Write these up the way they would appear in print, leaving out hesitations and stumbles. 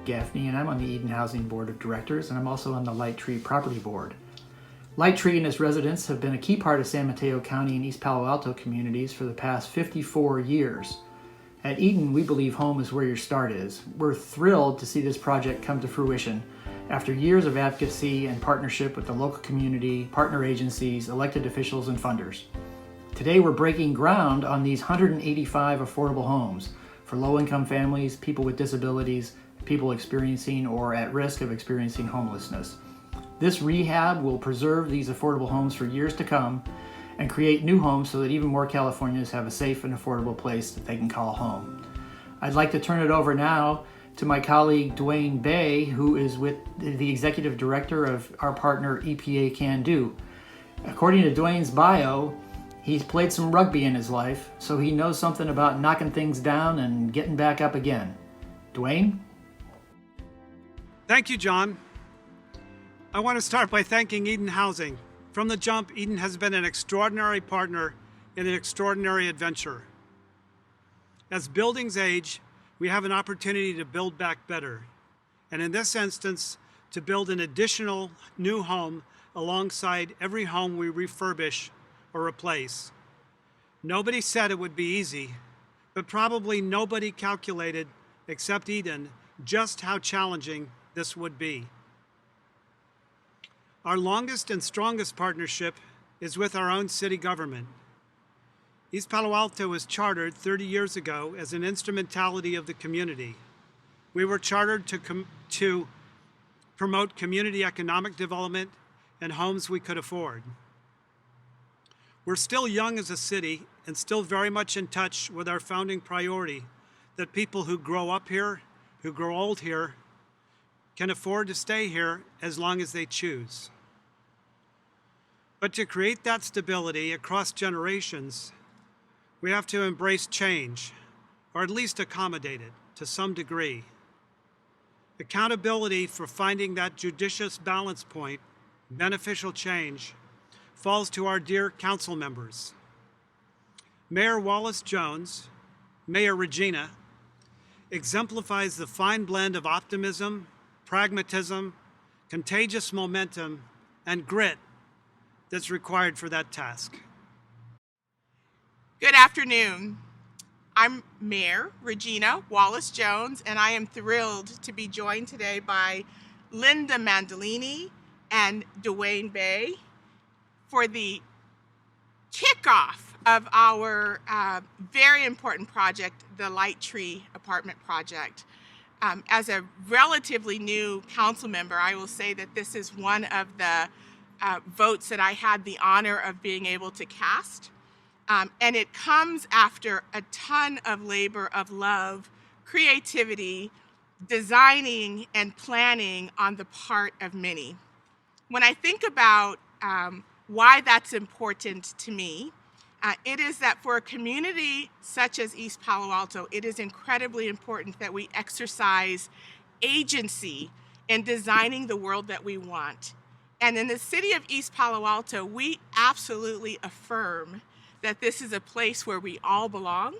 Gaffney, and I'm on the Eden Housing Board of Directors, and I'm also on the Light Tree Property Board. Light Tree and its residents have been a key part of San Mateo County and East Palo Alto communities for the past 54 years. At Eden, we believe home is where your start is. We're thrilled to see this project come to fruition after years of advocacy and partnership with the local community, partner agencies, elected officials, and funders. Today, we're breaking ground on these 185 affordable homes for low-income families, people with disabilities, people experiencing or at risk of experiencing homelessness. This rehab will preserve these affordable homes for years to come and create new homes so that even more Californians have a safe and affordable place that they can call home. I'd like to turn it over now to my colleague Dwayne Bay, who is with the executive director of our partner EPACANDO. According to Dwayne's bio, he's played some rugby in his life, so he knows something about knocking things down and getting back up again. Dwayne? Thank you, John. I want to start by thanking Eden Housing. From the jump, Eden has been an extraordinary partner in an extraordinary adventure. As buildings age, we have an opportunity to build back better, and in this instance, to build an additional new home alongside every home we refurbish or replace. Nobody said it would be easy, but probably nobody calculated, except Eden, just how challenging this would be. Our longest and strongest partnership is with our own city government. East Palo Alto was chartered 30 years ago as an instrumentality of the community. We were chartered to promote community economic development and homes we could afford. We're still young as a city and still very much in touch with our founding priority that people who grow up here, who grow old here, can afford to stay here as long as they choose. But to create that stability across generations, we have to embrace change, or at least accommodate it to some degree. Accountability for finding that judicious balance point, beneficial change, falls to our dear council members. Mayor Wallace Jones, Mayor Regina, exemplifies the fine blend of optimism, pragmatism, contagious momentum, and grit that's required for that task. Good afternoon. I'm Mayor Regina Wallace Jones, and I am thrilled to be joined today by Linda Mandolini and Dwayne Bay for the kickoff of our very important project, the Light Tree Apartment Project. As a relatively new council member, I will say that this is one of the votes that I had the honor of being able to cast. And it comes after a ton of labor of love, creativity, designing, and planning on the part of many. When I think about why that's important to me, it is that for a community such as East Palo Alto, it is incredibly important that we exercise agency in designing the world that we want. And in the city of East Palo Alto, we absolutely affirm that this is a place where we all belong.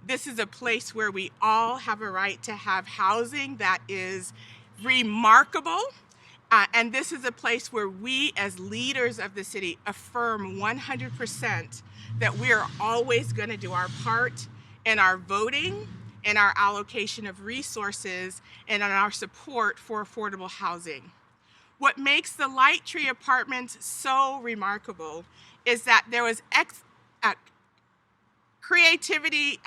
This is a place where we all have a right to have housing that is remarkable. And this is a place where we as leaders of the city affirm 100% that we are always going to do our part in our voting, in our allocation of resources, and in our support for affordable housing. What makes the Light Tree Apartments so remarkable is that there was creativity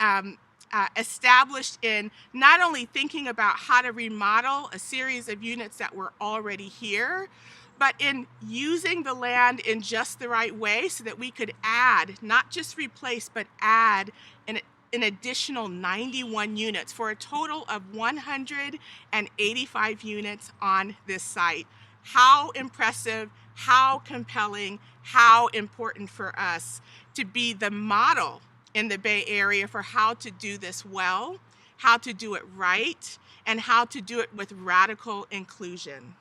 established in not only thinking about how to remodel a series of units that were already here, but in using the land in just the right way so that we could add, not just replace, but add an additional 91 units for a total of 185 units on this site. How impressive, how compelling, how important for us to be the model in the Bay Area for how to do this well, how to do it right, and how to do it with radical inclusion.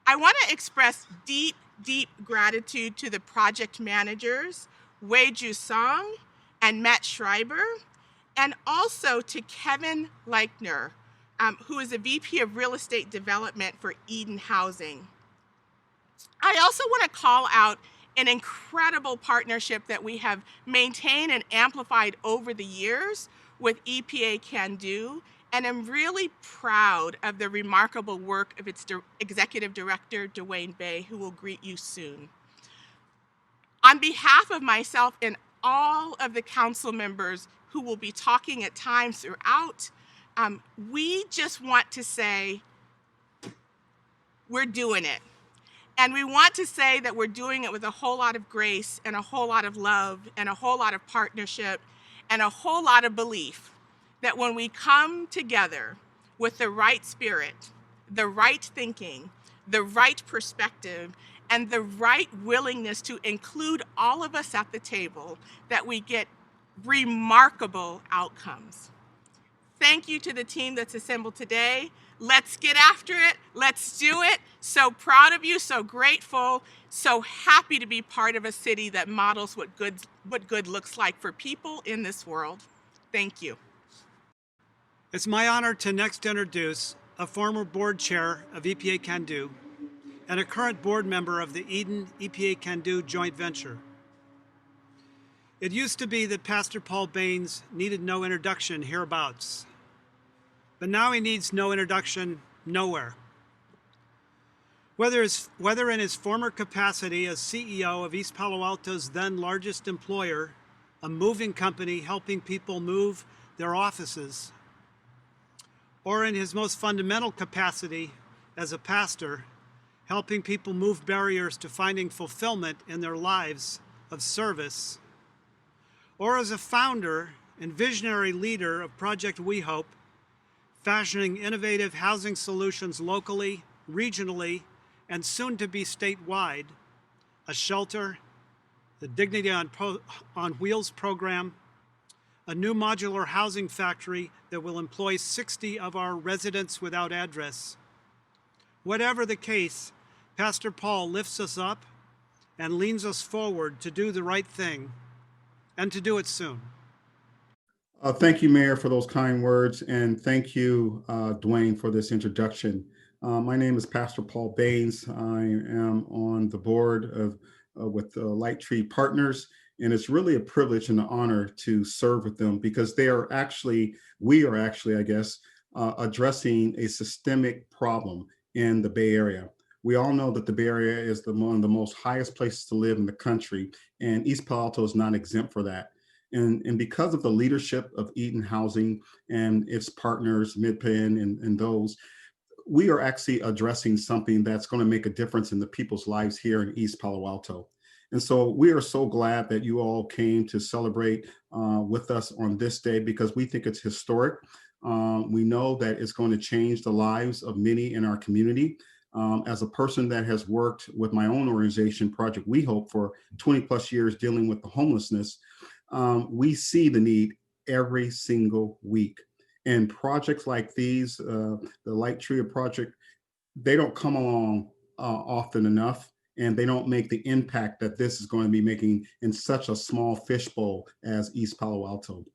I want to express deep, deep gratitude to the project managers, Wei Ju Song and Matt Schreiber, and also to Kevin Leichner, who is a VP of Real Estate Development for Eden Housing. I also want to call out an incredible partnership that we have maintained and amplified over the years with EPACANDO, and I'm really proud of the remarkable work of its Executive Director, Dwayne Bay, who will greet you soon. On behalf of myself and all of the council members who will be talking at times throughout, we just want to say, we're doing it. And we want to say that we're doing it with a whole lot of grace and a whole lot of love and a whole lot of partnership and a whole lot of belief that when we come together with the right spirit, the right thinking, the right perspective, and the right willingness to include all of us at the table, that we get remarkable outcomes. Thank you to the team that's assembled today. Let's get after it. Let's do it. So proud of you, so grateful, so happy to be part of a city that models what good looks like for people in this world. Thank you. It's my honor to next introduce a former board chair of EPACANDO and a current board member of the Eden EPACANDO joint venture. It used to be that Pastor Paul Baines needed no introduction hereabouts, but now he needs no introduction nowhere. Whether in his former capacity as CEO of East Palo Alto's then largest employer, a moving company helping people move their offices, or in his most fundamental capacity as a pastor, helping people move barriers to finding fulfillment in their lives of service, or as a founder and visionary leader of Project We Hope, fashioning innovative housing solutions locally, regionally, and soon to be statewide, a shelter, the Dignity on Wheels program, a new modular housing factory that will employ 60 of our residents without address. Whatever the case, Pastor Paul lifts us up and leans us forward to do the right thing and to do it soon. Thank you, Mayor, for those kind words, and thank you, Dwayne, for this introduction. My name is Pastor Paul Baines. I am on the board with Light Tree Partners, and it's really a privilege and an honor to serve with them because we are actually, I guess, addressing a systemic problem in the Bay Area. We all know that the Bay Area is one of the most highest places to live in the country, and East Palo Alto is not exempt for that. And because of the leadership of Eden Housing and its partners, MidPen and those, we are actually addressing something that's going to make a difference in the people's lives here in East Palo Alto. And so we are so glad that you all came to celebrate with us on this day because we think it's historic. We know that it's going to change the lives of many in our community. As a person that has worked with my own organization, Project We Hope, for 20 plus years dealing with the homelessness, we see the need every single week. And projects like these, the Light Tree Project, they don't come along often enough, and they don't make the impact that this is going to be making in such a small fishbowl as East Palo Alto.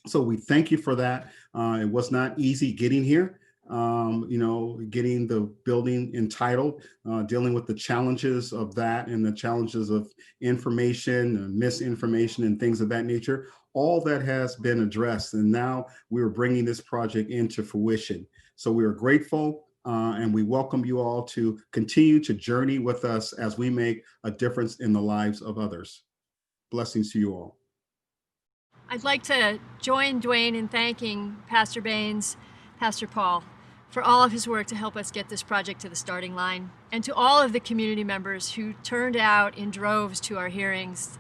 So we thank you for that. It was not easy getting here. Getting the building entitled, dealing with the challenges of that and the challenges of information and misinformation and things of that nature, all that has been addressed. And now we are bringing this project into fruition. So we are grateful and we welcome you all to continue to journey with us as we make a difference in the lives of others. Blessings to you all. I'd like to join Dwayne in thanking Pastor Baines, Pastor Paul, for all of his work to help us get this project to the starting line, and to all of the community members who turned out in droves to our hearings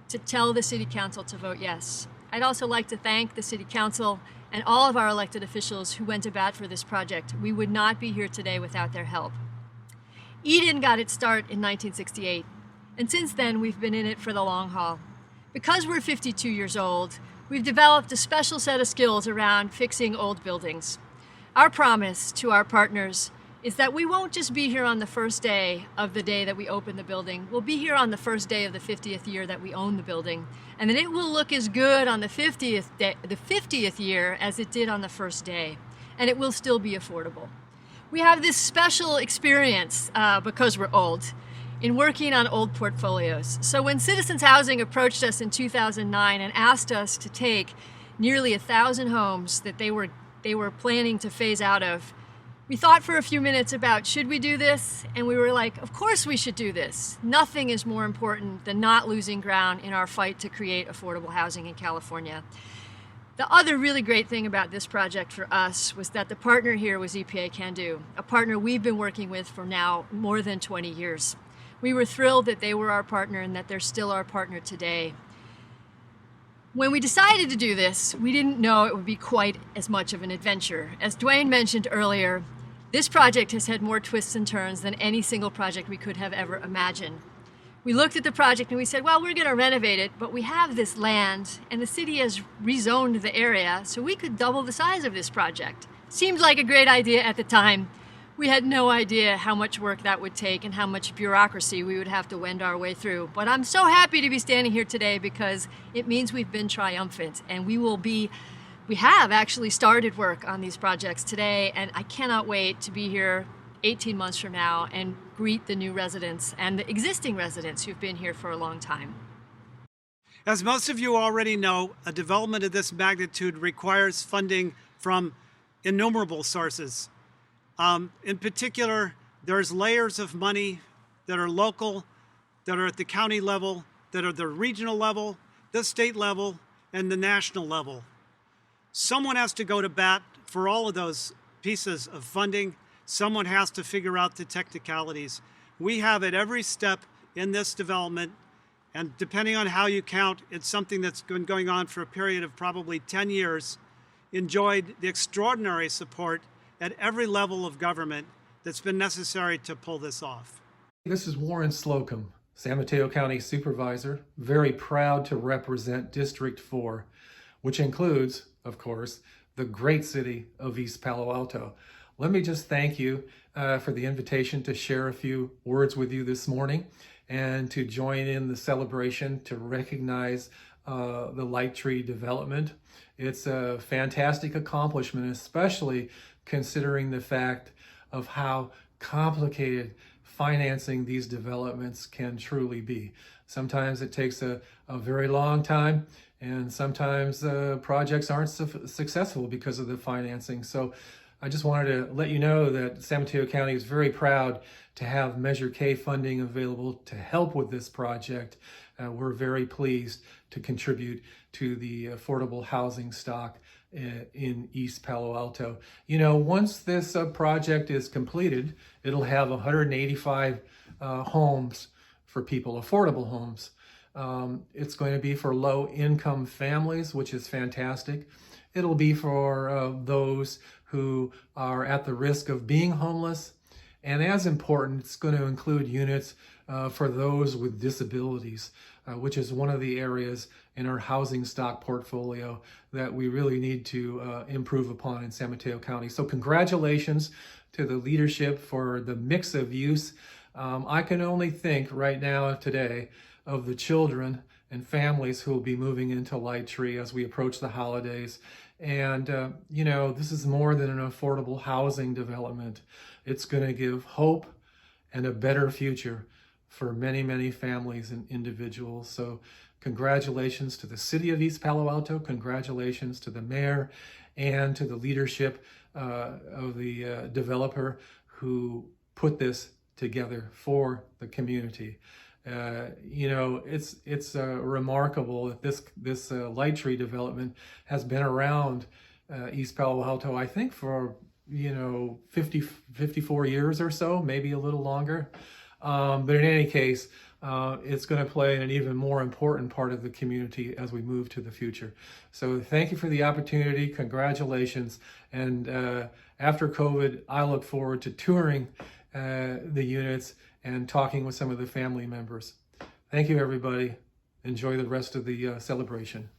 to tell the City Council to vote yes. I'd also like to thank the City Council and all of our elected officials who went to bat for this project. We would not be here today without their help. Eden got its start in 1968, and since then we've been in it for the long haul. Because we're 52 years old, we've developed a special set of skills around fixing old buildings. Our promise to our partners is that we won't just be here on the first day of the day that we open the building. We'll be here on the first day of the 50th year that we own the building. And then it will look as good on the 50th year as it did on the first day. and it will still be affordable. We have this special experience, because we're old, in working on old portfolios. So when Citizens Housing approached us in 2009 and asked us to take nearly 1,000 homes that they were planning to phase out of, we thought for a few minutes about, should we do this? And we were like, of course we should do this. Nothing is more important than not losing ground in our fight to create affordable housing in California. The other really great thing about this project for us was that the partner here was EPACANDO, a partner we've been working with for now more than 20 years. We were thrilled that they were our partner and that they're still our partner today. When we decided to do this, we didn't know it would be quite as much of an adventure. As Dwayne mentioned earlier, this project has had more twists and turns than any single project we could have ever imagined. We looked at the project and we said, well, we're going to renovate it, but we have this land and the city has rezoned the area, so we could double the size of this project. Seemed like a great idea at the time. We had no idea how much work that would take and how much bureaucracy we would have to wend our way through. But I'm so happy to be standing here today because it means we've been triumphant, and we have actually started work on these projects today, and I cannot wait to be here 18 months from now and greet the new residents and the existing residents who've been here for a long time. As most of you already know, a development of this magnitude requires funding from innumerable sources. In particular, there's layers of money that are local, that are at the county level, that are the regional level, the state level, and the national level. Someone has to go to bat for all of those pieces of funding. Someone has to figure out the technicalities. We have at every step in this development, and depending on how you count, it's something that's been going on for a period of probably 10 years, enjoyed the extraordinary support at every level of government that's been necessary to pull this off. This is Warren Slocum, San Mateo County Supervisor, very proud to represent District 4, which includes, of course, the great city of East Palo Alto. Let me just thank you for the invitation to share a few words with you this morning and to join in the celebration to recognize the Light Tree development. It's a fantastic accomplishment, especially considering the fact of how complicated financing these developments can truly be. Sometimes it takes a very long time, and sometimes projects aren't successful because of the financing. So I just wanted to let you know that San Mateo County is very proud to have Measure K funding available to help with this project. We're very pleased to contribute to the affordable housing stock in East Palo Alto. You know, once this project is completed, it'll have 185 homes for people, affordable homes. It's going to be for low-income families, which is fantastic. It'll be for those who are at the risk of being homeless. And as important, it's going to include units for those with disabilities, which is one of the areas in our housing stock portfolio that we really need to improve upon in San Mateo County. So congratulations to the leadership for the mix of use. I can only think right now today of the children and families who will be moving into Light Tree as we approach the holidays. And, you know, this is more than an affordable housing development. It's going to give hope and a better future for many, many families and individuals. So congratulations to the city of East Palo Alto. Congratulations to the mayor and to the leadership of the developer who put this together for the community. You know, it's remarkable that this Light Tree development has been around East Palo Alto, I think, for 54 years or so, maybe a little longer. But in any case, it's going to play an even more important part of the community as we move to the future. So thank you for the opportunity. Congratulations. And after COVID, I look forward to touring the units and talking with some of the family members. Thank you, everybody. Enjoy the rest of the celebration.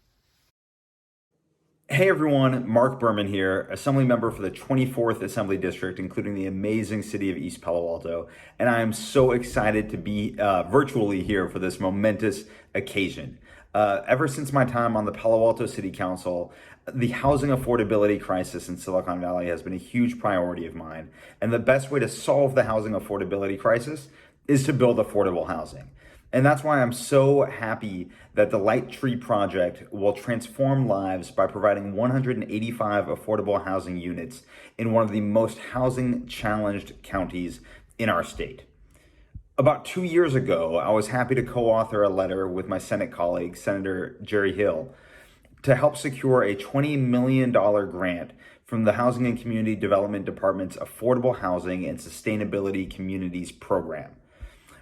Hey everyone, Mark Berman here, Assembly Member for the 24th Assembly District, including the amazing city of East Palo Alto. And I am so excited to be virtually here for this momentous occasion. Ever since my time on the Palo Alto City Council, the housing affordability crisis in Silicon Valley has been a huge priority of mine. And the best way to solve the housing affordability crisis is to build affordable housing. And that's why I'm so happy that the Light Tree Project will transform lives by providing 185 affordable housing units in one of the most housing challenged counties in our state. About 2 years ago, I was happy to co-author a letter with my Senate colleague, Senator Jerry Hill, to help secure a $20 million grant from the Housing and Community Development Department's Affordable Housing and Sustainability Communities program.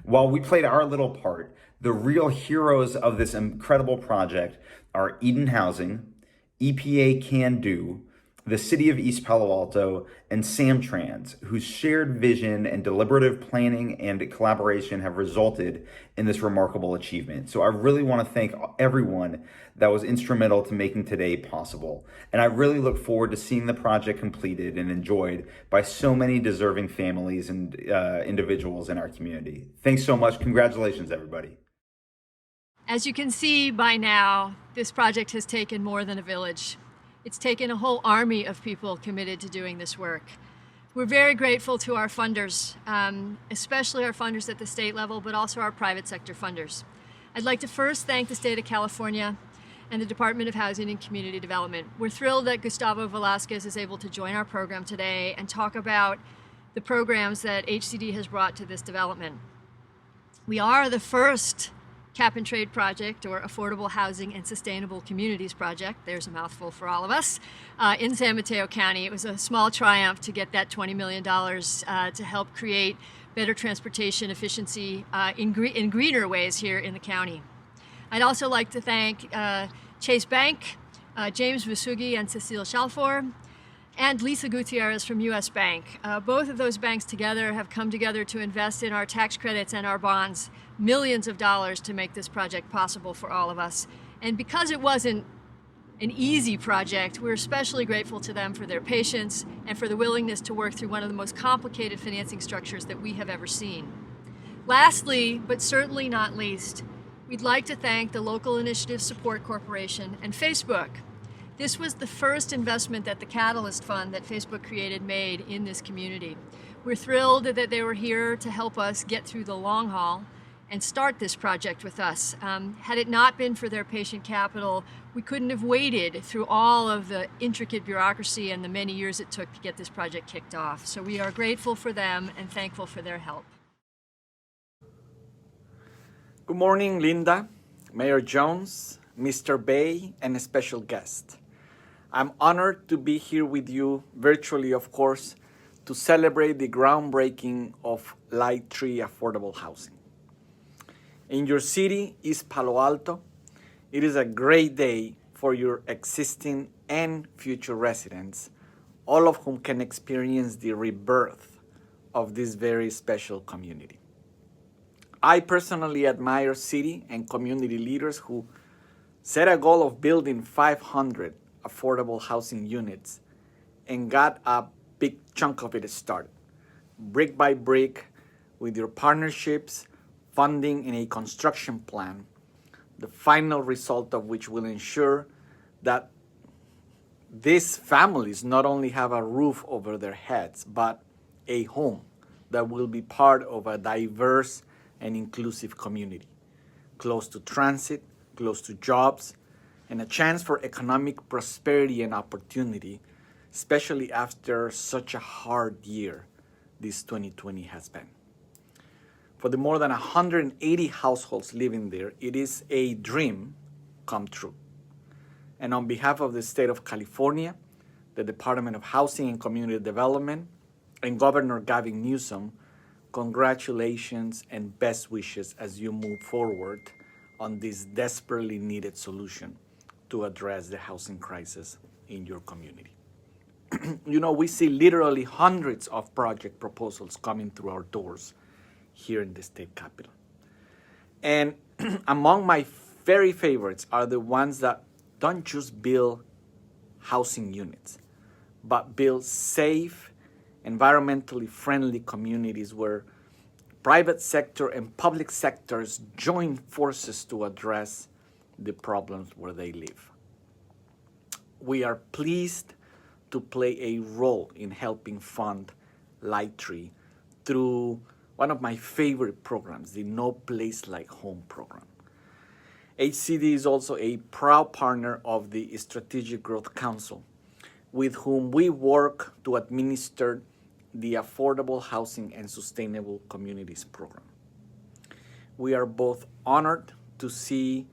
While we played our little part, the real heroes of this incredible project are Eden Housing, EPACANDO, the City of East Palo Alto, and Samtrans, whose shared vision and deliberative planning and collaboration have resulted in this remarkable achievement. So I really want to thank everyone that was instrumental to making today possible. And I really look forward to seeing the project completed and enjoyed by so many deserving families and individuals in our community. Thanks so much. Congratulations, everybody. As you can see by now, this project has taken more than a village. It's taken a whole army of people committed to doing this work. We're very grateful to our funders, especially our funders at the state level, but also our private sector funders. I'd like to first thank the state of California and the Department of Housing and Community Development. We're thrilled that Gustavo Velasquez is able to join our program today and talk about the programs that HCD has brought to this development. We are the first Cap and Trade project, or Affordable Housing and Sustainable Communities project, there's a mouthful for all of us, in San Mateo County. It was a small triumph to get that $20 million to help create better transportation efficiency in greener ways here in the county. I'd also like to thank Chase Bank, James Visugi and Cecile Chalfor, and Lisa Gutierrez from US Bank. Both of those banks together have come together to invest in our tax credits and our bonds, millions of dollars to make this project possible for all of us. And because it wasn't an easy project, we're especially grateful to them for their patience and for the willingness to work through one of the most complicated financing structures that we have ever seen. Lastly, but certainly not least, we'd like to thank the Local Initiative Support Corporation and Facebook. This was the first investment that the Catalyst Fund that Facebook created made in this community. We're thrilled that they were here to help us get through the long haul and start this project with us. Had it not been for their patient capital, we couldn't have waited through all of the intricate bureaucracy and the many years it took to get this project kicked off. So we are grateful for them and thankful for their help. Good morning, Linda, Mayor Jones, Mr. Bay, and a special guest. I'm honored to be here with you, virtually of course, to celebrate the groundbreaking of Light Tree Affordable Housing. In your city, East Palo Alto, it is a great day for your existing and future residents, all of whom can experience the rebirth of this very special community. I personally admire city and community leaders who set a goal of building 500 affordable housing units and got a big chunk of it started, brick by brick, with your partnerships, funding, and a construction plan, the final result of which will ensure that these families not only have a roof over their heads, but a home that will be part of a diverse and inclusive community, close to transit, close to jobs, and a chance for economic prosperity and opportunity, especially after such a hard year this 2020 has been. For the more than 180 households living there, it is a dream come true. And on behalf of the state of California, the Department of Housing and Community Development, and Governor Gavin Newsom, congratulations and best wishes as you move forward on this desperately needed solution to address the housing crisis in your community. We see literally hundreds of project proposals coming through our doors here in the state capitol. And among my very favorites are the ones that don't just build housing units, but build safe, environmentally friendly communities where private sector and public sectors join forces to address the problems where they live. We are pleased to play a role in helping fund Lighttree through one of my favorite programs, the No Place Like Home program. HCD is also a proud partner of the Strategic Growth Council, with whom we work to administer the Affordable Housing and Sustainable Communities program. We are both honored to see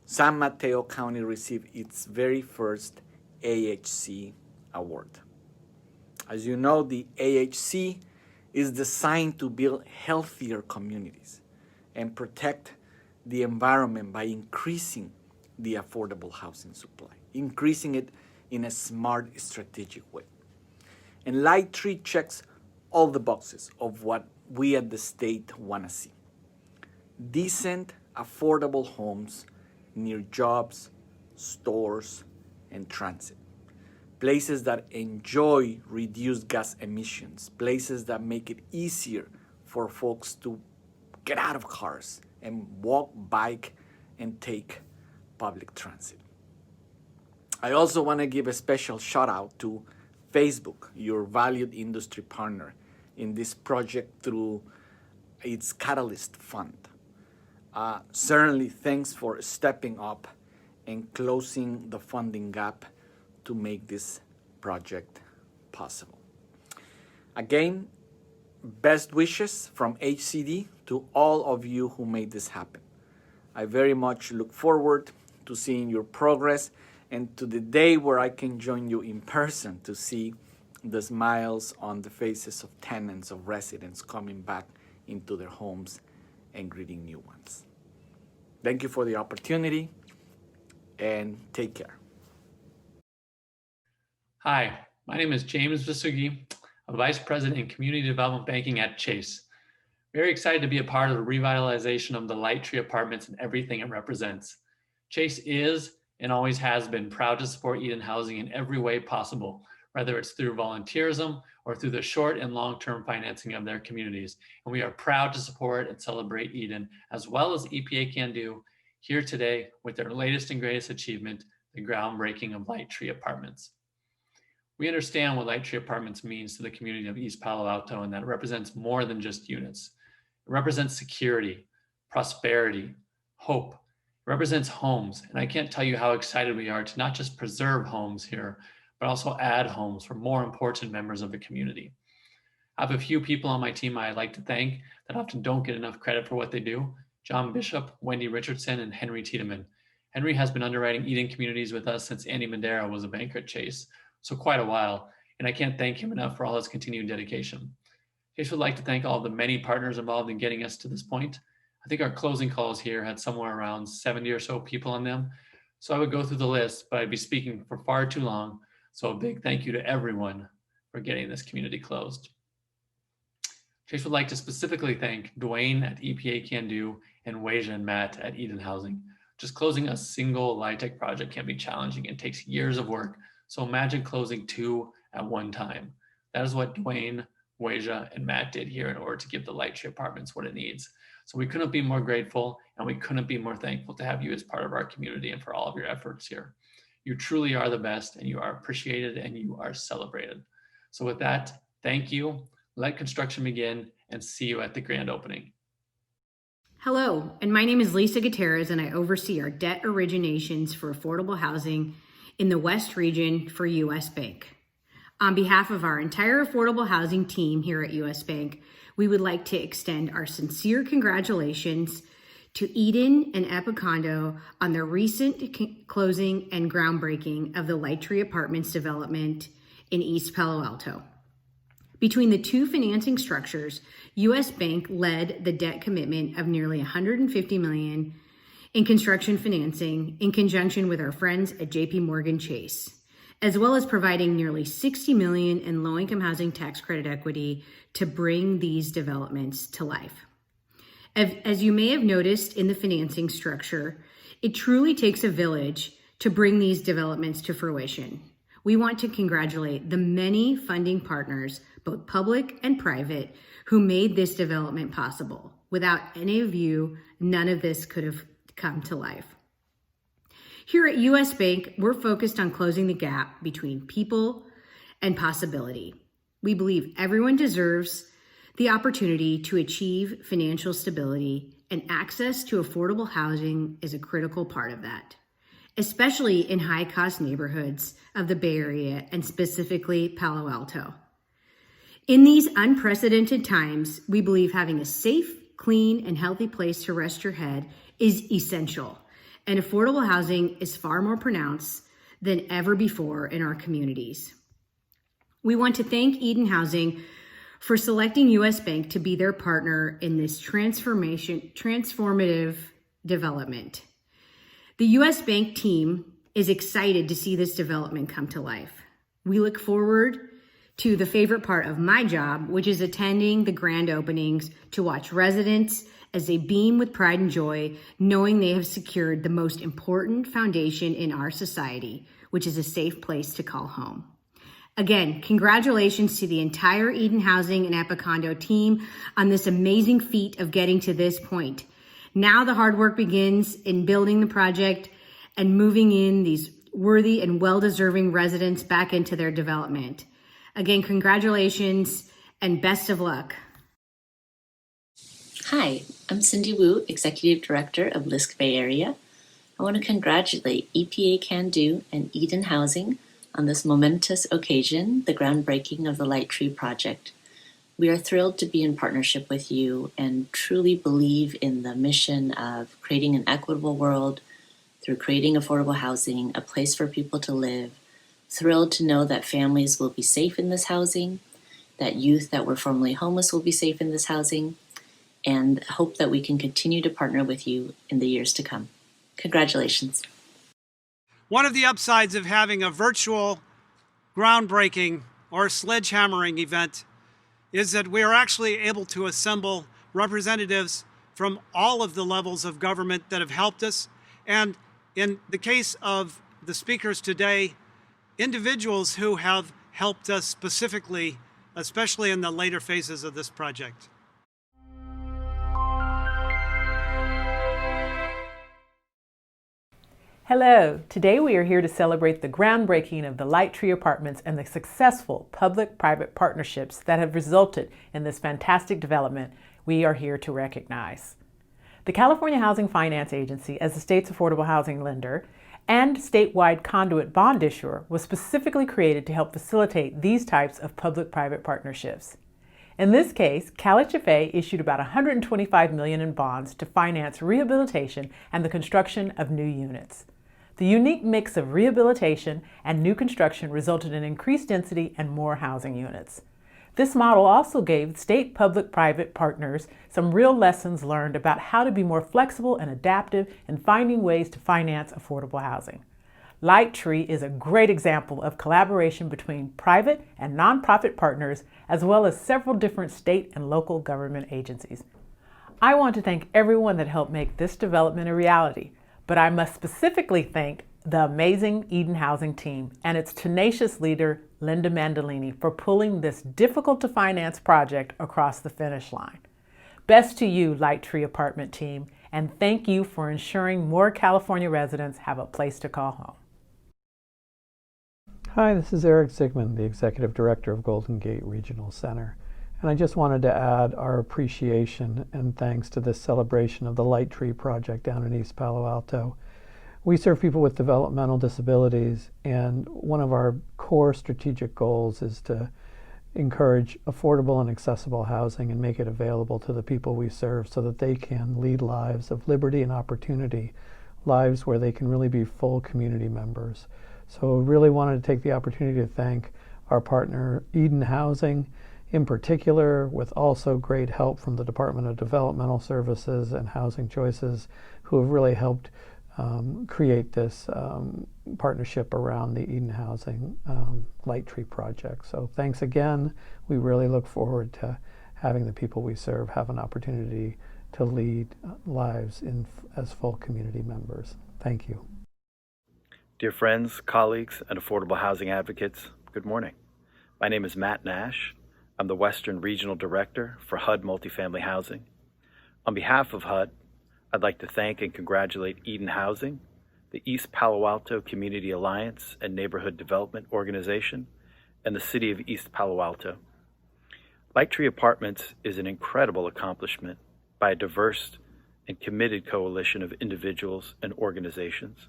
San Mateo County receive its very first AHC award. As you know, the AHC is designed to build healthier communities and protect the environment by increasing the affordable housing supply, increasing it in a smart, strategic way. And Lighttree checks all the boxes of what we at the state want to see. Decent, affordable homes near jobs, stores, and transit. Places that enjoy reduced gas emissions, places that make it easier for folks to get out of cars and walk, bike, and take public transit. I also want to give a special shout out to Facebook, your valued industry partner in this project through its Catalyst Fund. Certainly thanks for stepping up and closing the funding gap to make this project possible. Again, best wishes from HCD to all of you who made this happen. I very much look forward to seeing your progress and to the day where I can join you in person to see the smiles on the faces of tenants, of residents coming back into their homes and greeting new ones. Thank you for the opportunity and take care. Hi, my name is James Visugi, a Vice President in Community Development Banking at Chase. Very excited to be a part of the revitalization of the Lighttree Apartments and everything it represents. Chase is and always has been proud to support Eden Housing in every way possible, whether it's through volunteerism or through the short and long-term financing of their communities. And we are proud to support and celebrate Eden, as well as EPACANDO, here today with their latest and greatest achievement, the groundbreaking of Lighttree Apartments. We understand what Lighttree Apartments means to the community of East Palo Alto, and that it represents more than just units. It represents security, prosperity, hope. It represents homes, and I can't tell you how excited we are to not just preserve homes here, but also add homes for more important members of the community. I have a few people on my team I'd like to thank that often don't get enough credit for what they do: John Bishop, Wendy Richardson, and Henry Tiedemann. Henry has been underwriting Eden Communities with us since Andy Madera was a banker at Chase, so quite a while, and I can't thank him enough for all his continued dedication. Chase would like to thank all the many partners involved in getting us to this point. I think our closing calls here had somewhere around 70 or so people on them, so I would go through the list, but I'd be speaking for far too long, so a big thank you to everyone for getting this community closed. Chase would like to specifically thank Dwayne at EPACANDO and Weija and Matt at Eden Housing. Just closing a single LIHTC project can be challenging and takes years of work, so imagine closing two at one time. That is what Dwayne, Weija, and Matt did here in order to give the Lighttree Apartments what it needs. So we couldn't be more grateful, and we couldn't be more thankful to have you as part of our community and for all of your efforts here. You truly are the best, and you are appreciated, and you are celebrated. So with that, thank you. Let construction begin, and see you at the grand opening. Hello, and my name is Lisa Gutierrez, and I oversee our debt originations for affordable housing in the West region for U.S. Bank. On behalf of our entire affordable housing team here at U.S. Bank, we would like to extend our sincere congratulations to Eden and EPACANDO on the recent closing and groundbreaking of the Lighttree Apartments development in East Palo Alto. Between the two financing structures, U.S. Bank led the debt commitment of nearly $150 million in construction financing in conjunction with our friends at JP Morgan Chase, as well as providing nearly $60 million in low-income housing tax credit equity to bring these developments to life. As you may have noticed in the financing structure, it truly takes a village to bring these developments to fruition. We want to congratulate the many funding partners, both public and private, who made this development possible. Without any of you, none of this could have come to life. Here at US Bank, we're focused on closing the gap between people and possibility. We believe everyone deserves the opportunity to achieve financial stability, and access to affordable housing is a critical part of that, especially in high-cost neighborhoods of the Bay Area and specifically Palo Alto. In these unprecedented times, we believe having a safe, clean, and healthy place to rest your head is essential, and affordable housing is far more pronounced than ever before in our communities. We want to thank Eden Housing for selecting US Bank to be their partner in this transformative development. The US Bank team is excited to see this development come to life. We look forward to the favorite part of my job, which is attending the grand openings to watch residents as they beam with pride and joy, knowing they have secured the most important foundation in our society, which is a safe place to call home. Again, congratulations to the entire Eden Housing and EPACANDO team on this amazing feat of getting to this point. Now the hard work begins in building the project and moving in these worthy and well-deserving residents back into their development. Again, congratulations and best of luck. Hi, I'm Cindy Wu, Executive Director of LISC Bay Area. I want to congratulate EPACANDO and Eden Housing on this momentous occasion, the groundbreaking of the Light Tree Project. We are thrilled to be in partnership with you and truly believe in the mission of creating an equitable world through creating affordable housing, a place for people to live. Thrilled to know that families will be safe in this housing, that youth that were formerly homeless will be safe in this housing, and hope that we can continue to partner with you in the years to come. Congratulations. One of the upsides of having a virtual groundbreaking or sledgehammering event is that we are actually able to assemble representatives from all of the levels of government that have helped us. And in the case of the speakers today, individuals who have helped us specifically, especially in the later phases of this project. Hello, today we are here to celebrate the groundbreaking of the Light Tree Apartments and the successful public-private partnerships that have resulted in this fantastic development we are here to recognize. The California Housing Finance Agency, as the state's affordable housing lender and statewide conduit bond issuer, was specifically created to help facilitate these types of public-private partnerships. In this case, CalHFA issued about $125 million in bonds to finance rehabilitation and the construction of new units. The unique mix of rehabilitation and new construction resulted in increased density and more housing units. This model also gave state public-private partners some real lessons learned about how to be more flexible and adaptive in finding ways to finance affordable housing. Light Tree is a great example of collaboration between private and nonprofit partners, as well as several different state and local government agencies. I want to thank everyone that helped make this development a reality, but I must specifically thank the amazing Eden Housing team and its tenacious leader, Linda Mandolini, for pulling this difficult-to-finance project across the finish line. Best to you, Light Tree Apartment team, and thank you for ensuring more California residents have a place to call home. Hi, this is Eric Zigman, the Executive Director of Golden Gate Regional Center. And I just wanted to add our appreciation and thanks to this celebration of the Light Tree Project down in East Palo Alto. We serve people with developmental disabilities, and one of our core strategic goals is to encourage affordable and accessible housing and make it available to the people we serve so that they can lead lives of liberty and opportunity, lives where they can really be full community members. So we really wanted to take the opportunity to thank our partner Eden Housing, in particular, with also great help from the Department of Developmental Services and Housing Choices, who have really helped create this partnership around the Eden Housing Light Tree Project. So thanks again. We really look forward to having the people we serve have an opportunity to lead lives as full community members. Thank you. Dear friends, colleagues, and affordable housing advocates, good morning. My name is Matt Nash. I'm the Western Regional Director for HUD Multifamily Housing. On behalf of HUD, I'd like to thank and congratulate Eden Housing, the East Palo Alto Community Alliance and Neighborhood Development Organization, and the City of East Palo Alto. Light Tree Apartments is an incredible accomplishment by a diverse and committed coalition of individuals and organizations.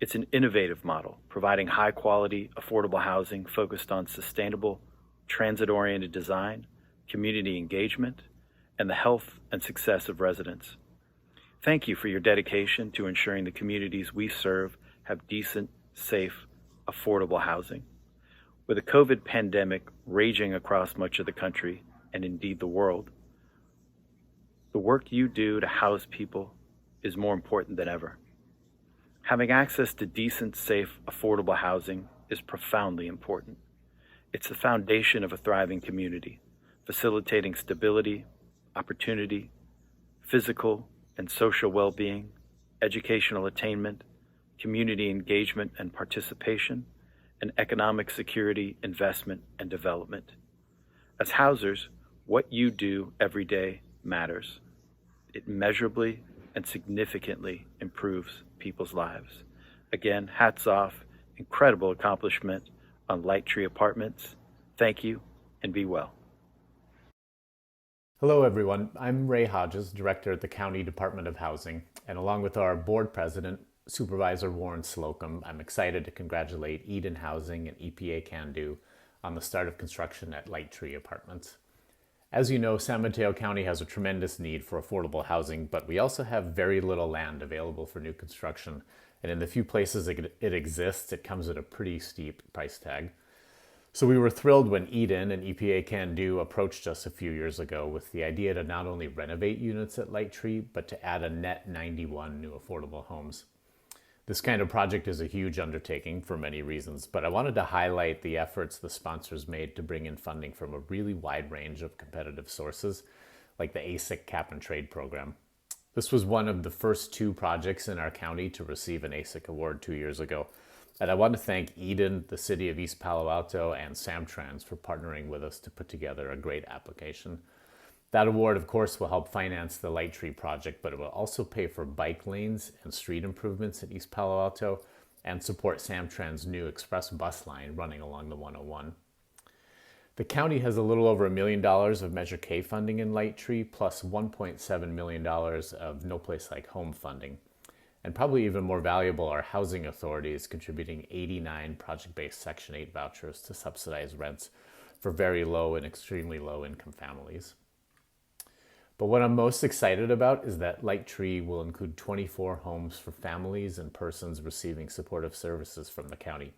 It's an innovative model, providing high-quality, affordable housing focused on sustainable, transit-oriented design, community engagement, and the health and success of residents. Thank you for your dedication to ensuring the communities we serve have decent, safe, affordable housing. With a COVID pandemic raging across much of the country, and indeed the world, the work you do to house people is more important than ever. Having access to decent, safe, affordable housing is profoundly important. It's the foundation of a thriving community, facilitating stability, opportunity, physical and social well-being, educational attainment, community engagement and participation, and economic security, investment, and development. As housers, what you do every day matters. It measurably and significantly improves people's lives. Again, hats off, incredible accomplishment on Light Tree Apartments. Thank you, and be well. Hello everyone, I'm Ray Hodges, Director at the County Department of Housing, and along with our Board President, Supervisor Warren Slocum, I'm excited to congratulate Eden Housing and EPACANDO on the start of construction at Light Tree Apartments. As you know, San Mateo County has a tremendous need for affordable housing, but we also have very little land available for new construction, and in the few places it exists, it comes at a pretty steep price tag. So we were thrilled when Eden and EPACANDO approached us a few years ago with the idea to not only renovate units at Light Tree, but to add a net 91 new affordable homes. This kind of project is a huge undertaking for many reasons, but I wanted to highlight the efforts the sponsors made to bring in funding from a really wide range of competitive sources, like the ASIC Cap and Trade program. This was one of the first 2 projects in our county to receive an ASIC award 2 years ago. And I want to thank Eden, the City of East Palo Alto, and Samtrans for partnering with us to put together a great application. That award, of course, will help finance the Light Tree project, but it will also pay for bike lanes and street improvements at East Palo Alto and support Samtrans' new express bus line running along the 101. The county has a little over $1 million of Measure K funding in Light Tree, plus $1.7 million of No Place Like Home funding. And probably even more valuable, our housing authority is contributing 89 project-based Section 8 vouchers to subsidize rents for very low and extremely low income families. But what I'm most excited about is that Light Tree will include 24 homes for families and persons receiving supportive services from the county.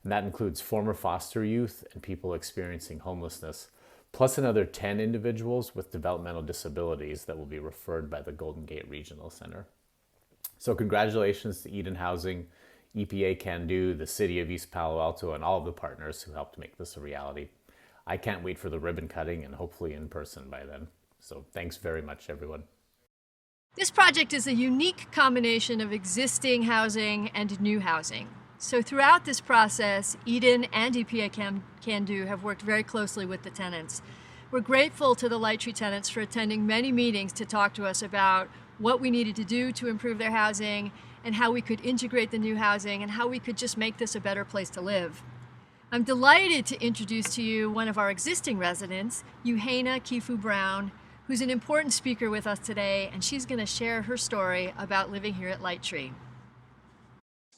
And that includes former foster youth and people experiencing homelessness, plus another 10 individuals with developmental disabilities that will be referred by the Golden Gate Regional Center. So congratulations to Eden Housing, EPACANDO, the City of East Palo Alto, and all of the partners who helped make this a reality. I can't wait for the ribbon cutting and hopefully in person by then. So thanks very much, everyone. This project is a unique combination of existing housing and new housing. So throughout this process, Eden and EPACANDO have worked very closely with the tenants. We're grateful to the Light Tree tenants for attending many meetings to talk to us about what we needed to do to improve their housing and how we could integrate the new housing and how we could just make this a better place to live. I'm delighted to introduce to you one of our existing residents, Euhana Kifu Brown, who's an important speaker with us today, and she's going to share her story about living here at Light Tree.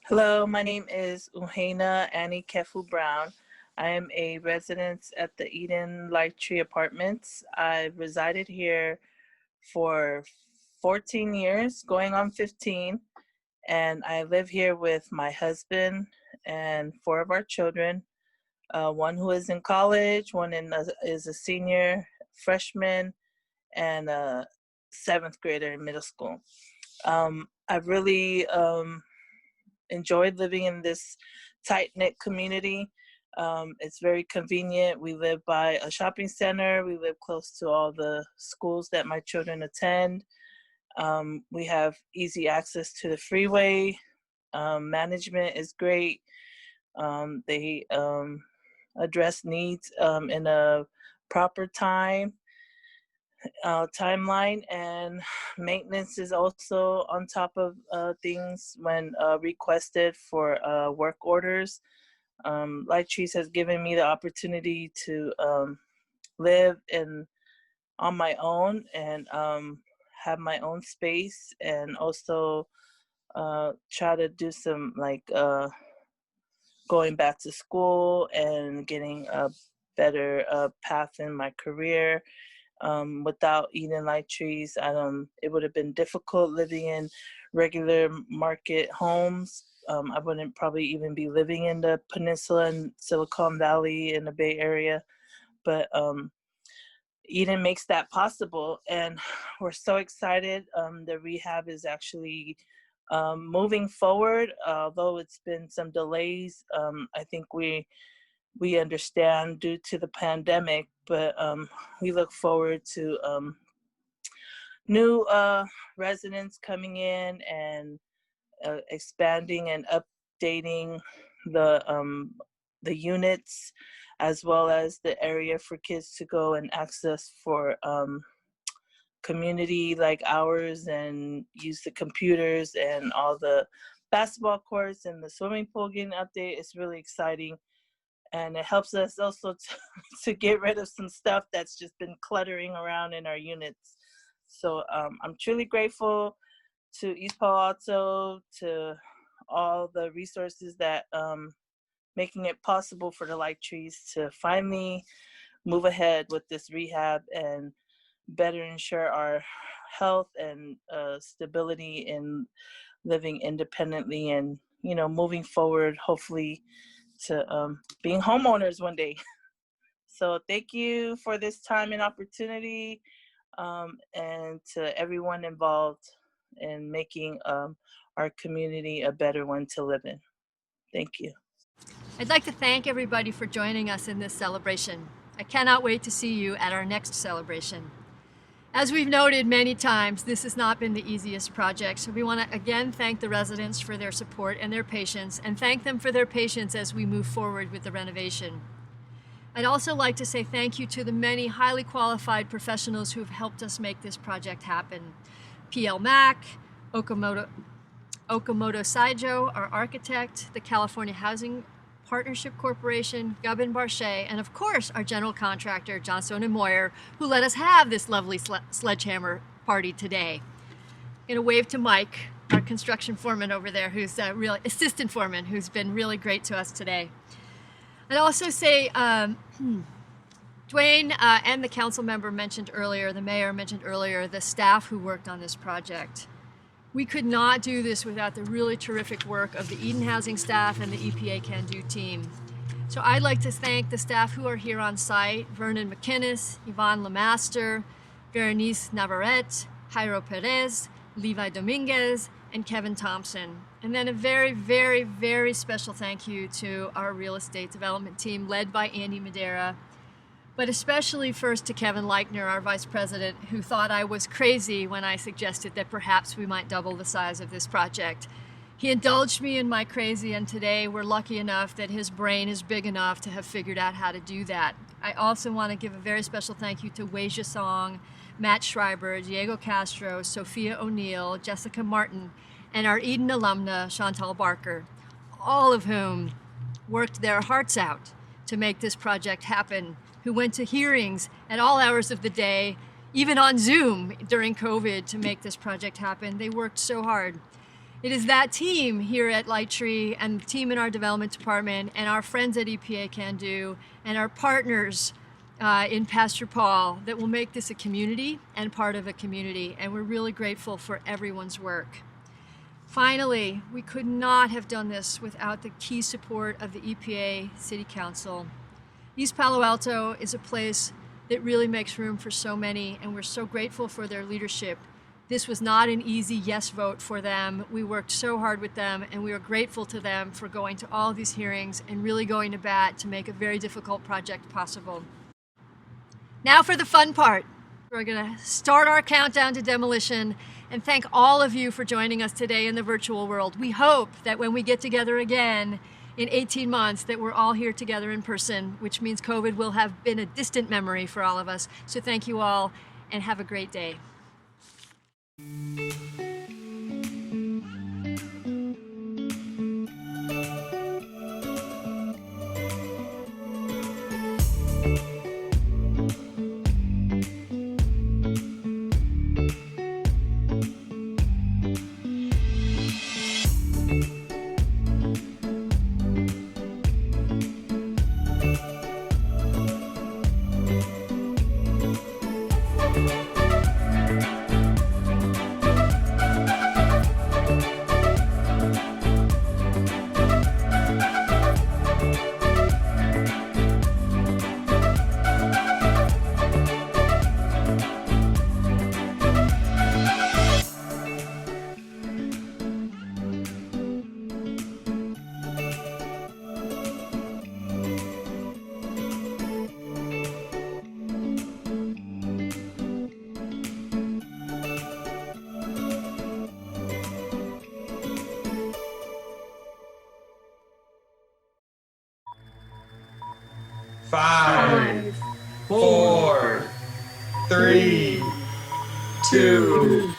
Hello, my name is Euhana Annie Kefu Brown. I am a resident at the Eden Light Tree Apartments. I've resided here for 14 years, going on 15, and I live here with my husband and 4 of our children, one who is in college, one is a senior freshman, and a 7th grader in middle school. I've really enjoyed living in this tight-knit community. It's very convenient. We live by a shopping center. We live close to all the schools that my children attend. We have easy access to the freeway. Management is great. They address needs in a proper time. timeline, and maintenance is also on top of things when requested for work orders. Light Trees has given me the opportunity to live on my own and have my own space, and also try to do some going back to school and getting a better path in my career. Without Eden Light Trees, it would have been difficult living in regular market homes. I wouldn't probably even be living in the Peninsula and Silicon Valley in the Bay Area, but Eden makes that possible, and we're so excited. The rehab is actually moving forward, although it's been some delays. I think we understand due to the pandemic, but we look forward to new residents coming in and expanding and updating the units, as well as the area for kids to go and access for community like ours, and use the computers and all the basketball courts and the swimming pool getting updated. It's really exciting. And it helps us also to get rid of some stuff that's just been cluttering around in our units. So I'm truly grateful to East Palo Alto, to all the resources that making it possible for the Light Trees to finally move ahead with this rehab and better ensure our health and stability in living independently, and moving forward, hopefully, to being homeowners one day. So thank you for this time and opportunity, and to everyone involved in making our community a better one to live in. Thank you. I'd like to thank everybody for joining us in this celebration. I cannot wait to see you at our next celebration. As we've noted many times, this has not been the easiest project, so we want to again thank the residents for their support and their patience, and thank them for their patience as we move forward with the renovation. I'd also like to say thank you to the many highly qualified professionals who have helped us make this project happen. P.L. Mack, Okamoto Saijo, our architect, the California Housing Partnership Corporation, Gubbin Barchet, and of course our general contractor, Johnstone & Moyer, who let us have this lovely sledgehammer party today. In a wave to Mike, our construction foreman over there, who's a real assistant foreman, who's been really great to us today. I'd also say Dwayne and the council member mentioned earlier, the mayor mentioned earlier, the staff who worked on this project. We could not do this without the really terrific work of the Eden Housing staff and the EPACANDO team. So I'd like to thank the staff who are here on site: Vernon McInnes, Yvonne Lemaster, Berenice Navarrete, Jairo Perez, Levi Dominguez, and Kevin Thompson. And then a very, very, very special thank you to our real estate development team led by Andy Madera, but especially first to Kevin Leichner, our vice president, who thought I was crazy when I suggested that perhaps we might double the size of this project. He indulged me in my crazy, and today we're lucky enough that his brain is big enough to have figured out how to do that. I also want to give a very special thank you to Weijia Song, Matt Schreiber, Diego Castro, Sophia O'Neill, Jessica Martin, and our Eden alumna, Chantal Barker, all of whom worked their hearts out to make this project happen, who went to hearings at all hours of the day, even on Zoom during COVID, to make this project happen. They worked so hard. It is that team here at Light Tree, and the team in our development department, and our friends at EPACANDO, and our partners in Pastor Paul, that will make this a community and part of a community, and we're really grateful for everyone's work. Finally, we could not have done this without the key support of the EPA City Council. East Palo Alto is a place that really makes room for so many, and we're so grateful for their leadership. This was not an easy yes vote for them. We worked so hard with them, and we are grateful to them for going to all these hearings and really going to bat to make a very difficult project possible. Now for the fun part. We're going to start our countdown to demolition, and thank all of you for joining us today in the virtual world. We hope that when we get together again in 18 months that we're all here together in person, which means COVID will have been a distant memory for all of us. So thank you all, and have a great day. Five, 4, 3, 2,